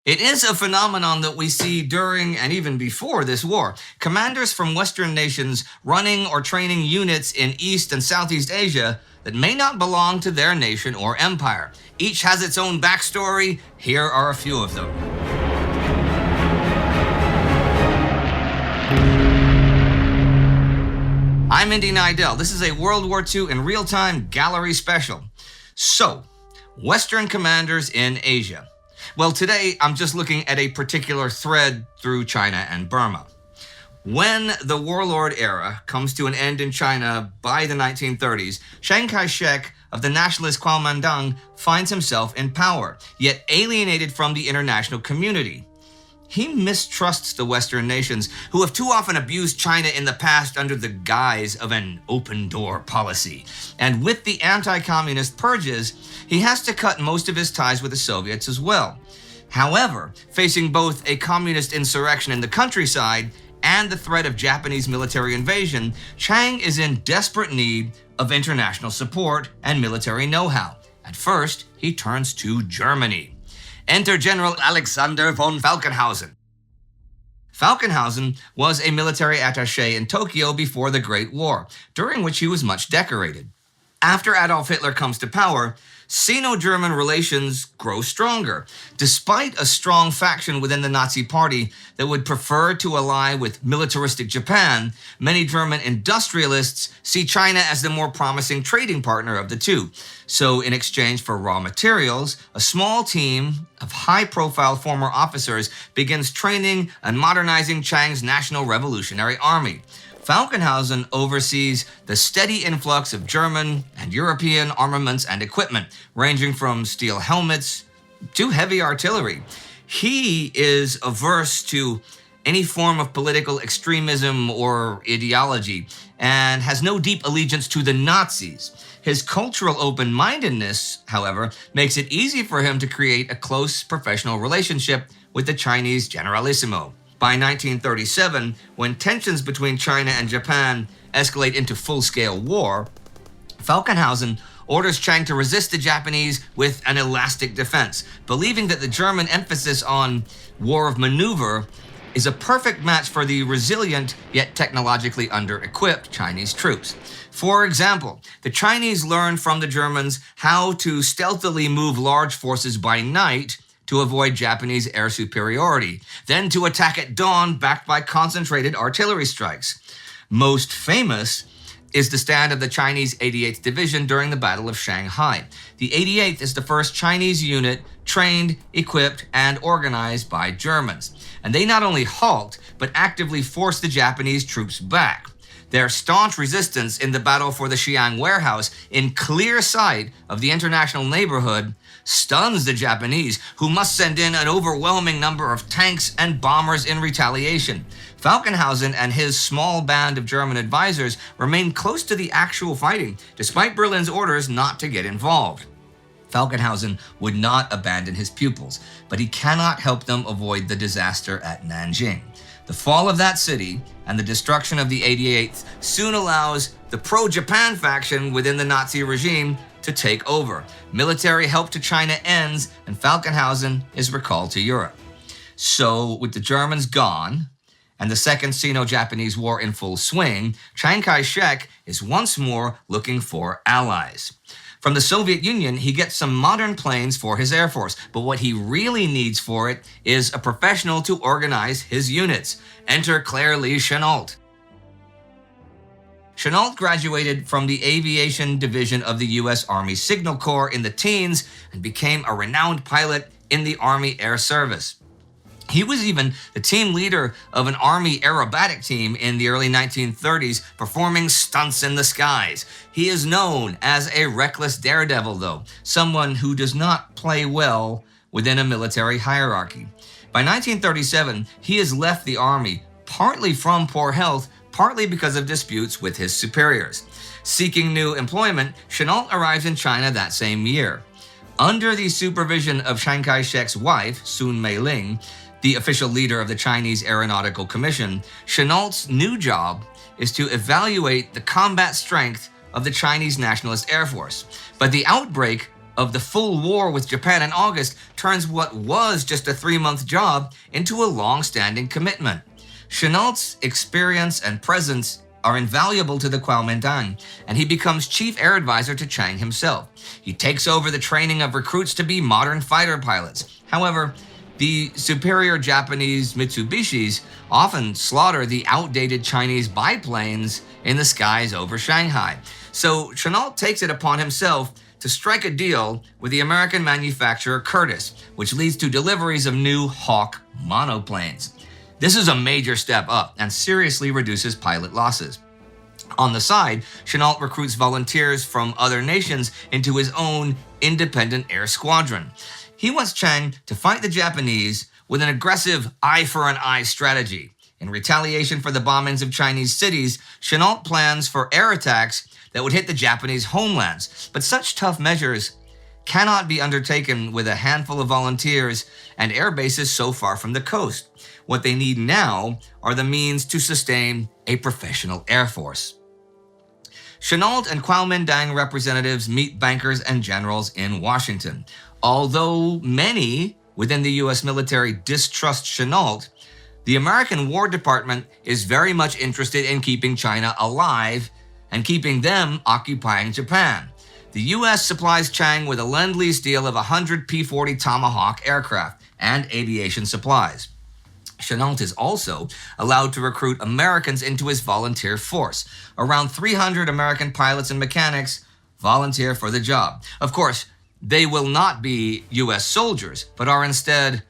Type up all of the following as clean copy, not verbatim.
It is a phenomenon that we see during and even before this war. Commanders from Western nations running or training units in East and Southeast Asia that may not belong to their nation or empire. Each has its own backstory. Here are a few of them. I'm Indy Neidell. This is a World War II in real-time gallery special. So, Western commanders in Asia. Well, today I'm just looking at a particular thread through China and Burma. When the warlord era comes to an end in China by the 1930s, Chiang Kai-Shek of the nationalist Kuomintang finds himself in power, yet alienated from the international community. He mistrusts the Western nations, who have too often abused China in the past under the guise of an open-door policy. And with the anti-communist purges, he has to cut most of his ties with the Soviets as well. However, facing both a communist insurrection in the countryside and the threat of Japanese military invasion, Chiang is in desperate need of international support and military know-how. At first, he turns to Germany. Enter General Alexander von Falkenhausen. Falkenhausen was a military attaché in Tokyo before the Great War, during which he was much decorated. After Adolf Hitler comes to power, Sino-German relations grow stronger, despite a strong faction within the Nazi Party that would prefer to ally with militaristic Japan. Many German industrialists see China as the more promising trading partner of the two. So in exchange for raw materials, a small team of high-profile former officers begins training and modernizing Chiang's National Revolutionary Army. Falkenhausen oversees the steady influx of German and European armaments and equipment, ranging from steel helmets to heavy artillery. He is averse to any form of political extremism or ideology and has no deep allegiance to the Nazis. His cultural open-mindedness, however, makes it easy for him to create a close professional relationship with the Chinese generalissimo. By 1937, when tensions between China and Japan escalate into full-scale war, Falkenhausen orders Chiang to resist the Japanese with an elastic defense, believing that the German emphasis on war of maneuver is a perfect match for the resilient yet technologically under-equipped Chinese troops. For example, the Chinese learned from the Germans how to stealthily move large forces by night to avoid Japanese air superiority, then to attack at dawn backed by concentrated artillery strikes. Most famous is the stand of the Chinese 88th Division during the Battle of Shanghai. The 88th is the first Chinese unit trained, equipped, and organized by Germans. And they not only halt, but actively force the Japanese troops back. Their staunch resistance in the battle for the Xi'an warehouse, in clear sight of the international neighborhood, stuns the Japanese, who must send in an overwhelming number of tanks and bombers in retaliation. Falkenhausen and his small band of German advisors remain close to the actual fighting, despite Berlin's orders not to get involved. Falkenhausen would not abandon his pupils, but he cannot help them avoid the disaster at Nanjing. The fall of that city and the destruction of the 88th soon allows the pro-Japan faction within the Nazi regime to take over. Military help to China ends, and Falkenhausen is recalled to Europe. So, with the Germans gone, and the Second Sino-Japanese War in full swing, Chiang Kai-Shek is once more looking for allies. From the Soviet Union, he gets some modern planes for his Air Force, but what he really needs for it is a professional to organize his units. Enter Lee Chennault. Chennault graduated from the Aviation Division of the U.S. Army Signal Corps in the teens and became a renowned pilot in the Army Air Service. He was even the team leader of an Army aerobatic team in the early 1930s, performing stunts in the skies. He is known as a reckless daredevil, though, someone who does not play well within a military hierarchy. By 1937, he has left the Army, partly from poor health, partly because of disputes with his superiors. Seeking new employment, Chennault arrives in China that same year. Under the supervision of Chiang Kai-shek's wife, Sun Mei-ling, the official leader of the Chinese Aeronautical Commission, Chennault's new job is to evaluate the combat strength of the Chinese Nationalist Air Force. But the outbreak of the full war with Japan in August turns what was just a 3-month job into a long-standing commitment. Chennault's experience and presence are invaluable to the Kuomintang, and he becomes chief air advisor to Chiang himself. He takes over the training of recruits to be modern fighter pilots. However, the superior Japanese Mitsubishis often slaughter the outdated Chinese biplanes in the skies over Shanghai. So Chennault takes it upon himself to strike a deal with the American manufacturer Curtiss, which leads to deliveries of new Hawk monoplanes. This is a major step up and seriously reduces pilot losses. On the side, Chennault recruits volunteers from other nations into his own independent air squadron. He wants Chiang to fight the Japanese with an aggressive eye-for-an-eye strategy. In retaliation for the bombings of Chinese cities, Chennault plans for air attacks that would hit the Japanese homelands. But such tough measures cannot be undertaken with a handful of volunteers and air bases so far from the coast. What they need now are the means to sustain a professional air force. Chennault and Kuomintang representatives meet bankers and generals in Washington. Although many within the U.S. military distrust Chennault, the American War Department is very much interested in keeping China alive and keeping them occupying Japan. The U.S. supplies Chiang with a Lend-Lease deal of 100 P-40 Tomahawk aircraft and aviation supplies. Chennault is also allowed to recruit Americans into his volunteer force. Around 300 American pilots and mechanics volunteer for the job. Of course, they will not be U.S. soldiers, but are instead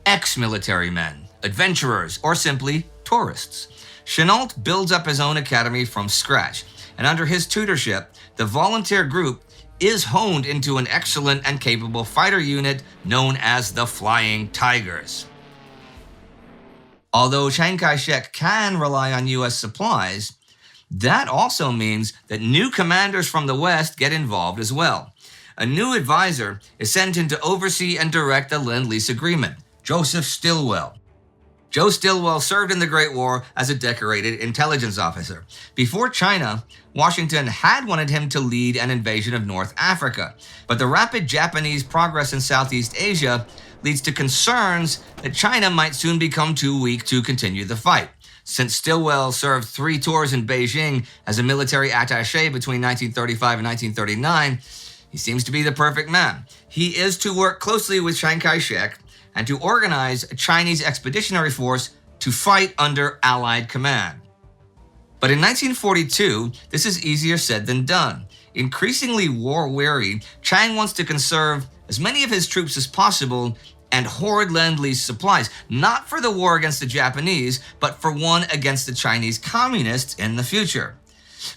ex-military men, adventurers, or simply tourists. Chennault builds up his own academy from scratch, and under his tutorship, the volunteer group is honed into an excellent and capable fighter unit known as the Flying Tigers. Although Chiang Kai-Shek can rely on U.S. supplies, that also means that new commanders from the West get involved as well. A new advisor is sent in to oversee and direct the Lend-Lease agreement, Joseph Stilwell. Joe Stilwell served in the Great War as a decorated intelligence officer. Before China, Washington had wanted him to lead an invasion of North Africa, but the rapid Japanese progress in Southeast Asia leads to concerns that China might soon become too weak to continue the fight. Since Stilwell served 3 tours in Beijing as a military attaché between 1935 and 1939, he seems to be the perfect man. He is to work closely with Chiang Kai-Shek and to organize a Chinese expeditionary force to fight under Allied command. But in 1942, this is easier said than done. Increasingly war-weary, Chiang wants to conserve as many of his troops as possible and hoard Lend-Lease supplies, not for the war against the Japanese, but for one against the Chinese communists in the future.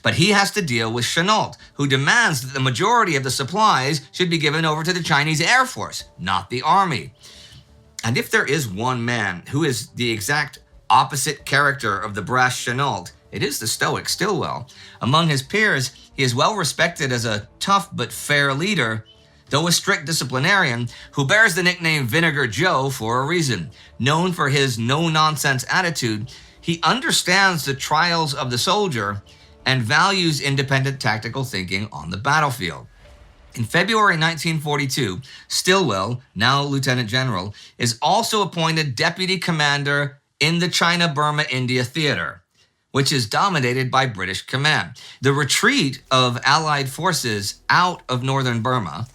But he has to deal with Chennault, who demands that the majority of the supplies should be given over to the Chinese Air Force, not the Army. And if there is one man who is the exact opposite character of the brash Chennault, it is the stoic Stilwell. Among his peers, he is well respected as a tough but fair leader, though a strict disciplinarian who bears the nickname Vinegar Joe for a reason. Known for his no-nonsense attitude, he understands the trials of the soldier and values independent tactical thinking on the battlefield. In February 1942, Stilwell, now Lieutenant General, is also appointed Deputy Commander in the China-Burma-India Theater, which is dominated by British command. The retreat of Allied forces out of northern Burma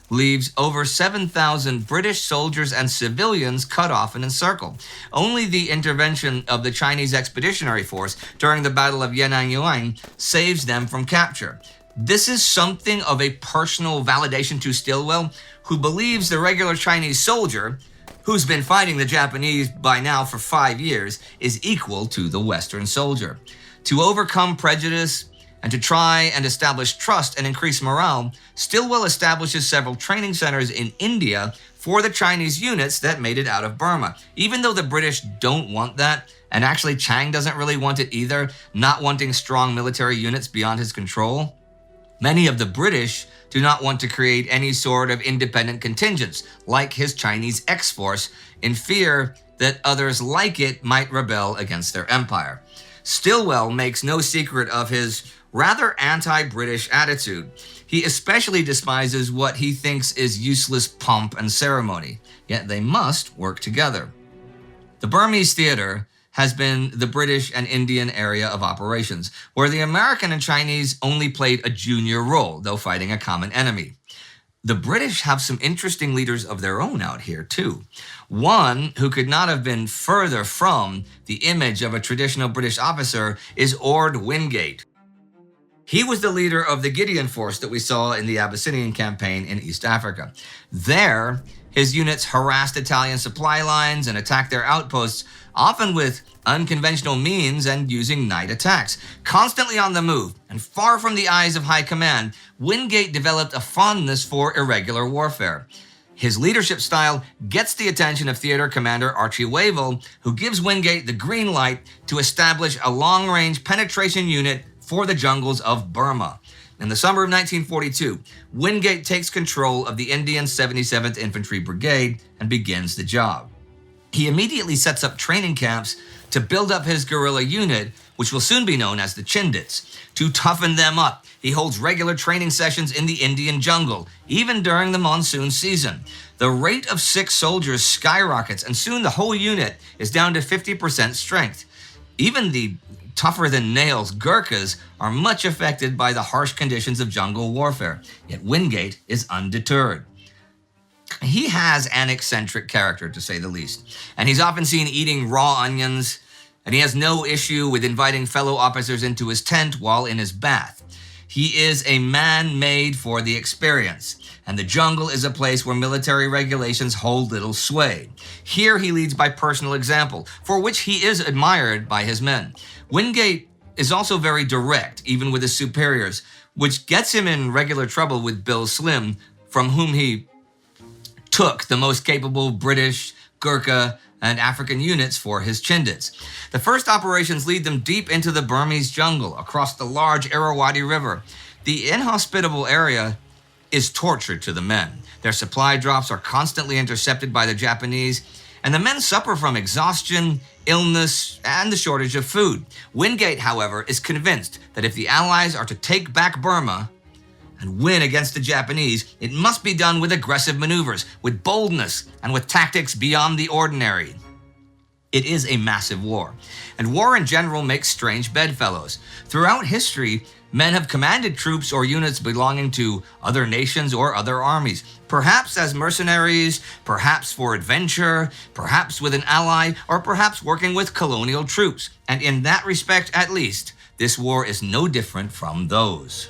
leaves over 7,000 British soldiers and civilians cut off and encircled. Only the intervention of the Chinese Expeditionary Force during the Battle of Yan'an saves them from capture. This is something of a personal validation to Stilwell, who believes the regular Chinese soldier, who's been fighting the Japanese by now for 5 years, is equal to the Western soldier. To overcome prejudice and to try and establish trust and increase morale, Stilwell establishes several training centers in India for the Chinese units that made it out of Burma. Even though the British don't want that, and actually Chiang doesn't really want it either, not wanting strong military units beyond his control, many of the British do not want to create any sort of independent contingents, like his Chinese X-Force, in fear that others like it might rebel against their empire. Stilwell makes no secret of his rather anti-British attitude. He especially despises what he thinks is useless pomp and ceremony, yet they must work together. The Burmese theater has been the British and Indian area of operations, where the American and Chinese only played a junior role, though fighting a common enemy. The British have some interesting leaders of their own out here, too. One who could not have been further from the image of a traditional British officer is Orde Wingate. He was the leader of the Gideon force that we saw in the Abyssinian campaign in East Africa. There, his units harassed Italian supply lines and attacked their outposts, often with unconventional means and using night attacks. Constantly on the move and far from the eyes of high command, Wingate developed a fondness for irregular warfare. His leadership style gets the attention of Theater Commander Archie Wavell, who gives Wingate the green light to establish a long-range penetration unit for the jungles of Burma. In the summer of 1942, Wingate takes control of the Indian 77th Infantry Brigade and begins the job. He immediately sets up training camps to build up his guerrilla unit, which will soon be known as the Chindits. To toughen them up, he holds regular training sessions in the Indian jungle, even during the monsoon season. The rate of sick soldiers skyrockets, and soon the whole unit is down to 50% strength. Even the tougher-than-nails Gurkhas are much affected by the harsh conditions of jungle warfare, yet Wingate is undeterred. He has an eccentric character, to say the least, and he's often seen eating raw onions, and he has no issue with inviting fellow officers into his tent while in his bath. He is a man made for the experience, and the jungle is a place where military regulations hold little sway. Here he leads by personal example, for which he is admired by his men. Wingate is also very direct, even with his superiors, which gets him in regular trouble with Bill Slim, from whom he took the most capable British, Gurkha, and African units for his Chindits. The first operations lead them deep into the Burmese jungle, across the large Irrawaddy River. The inhospitable area is torture to the men. Their supply drops are constantly intercepted by the Japanese, and the men suffer from exhaustion, illness, and the shortage of food. Wingate, however, is convinced that if the Allies are to take back Burma and win against the Japanese, it must be done with aggressive maneuvers, with boldness, and with tactics beyond the ordinary. It is a massive war, and war in general makes strange bedfellows. Throughout history, men have commanded troops or units belonging to other nations or other armies, perhaps as mercenaries, perhaps for adventure, perhaps with an ally, or perhaps working with colonial troops. And in that respect, at least, this war is no different from those.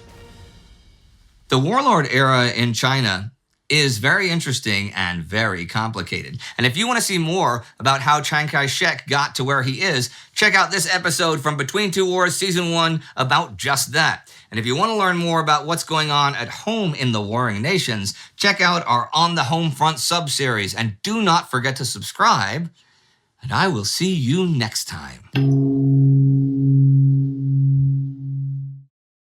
The warlord era in China is very interesting and very complicated. And if you want to see more about how Chiang Kai-Shek got to where he is, check out this episode from Between Two Wars Season 1 about just that. And if you want to learn more about what's going on at home in the warring nations, check out our On the Home Front sub-series. And do not forget to subscribe. And I will see you next time.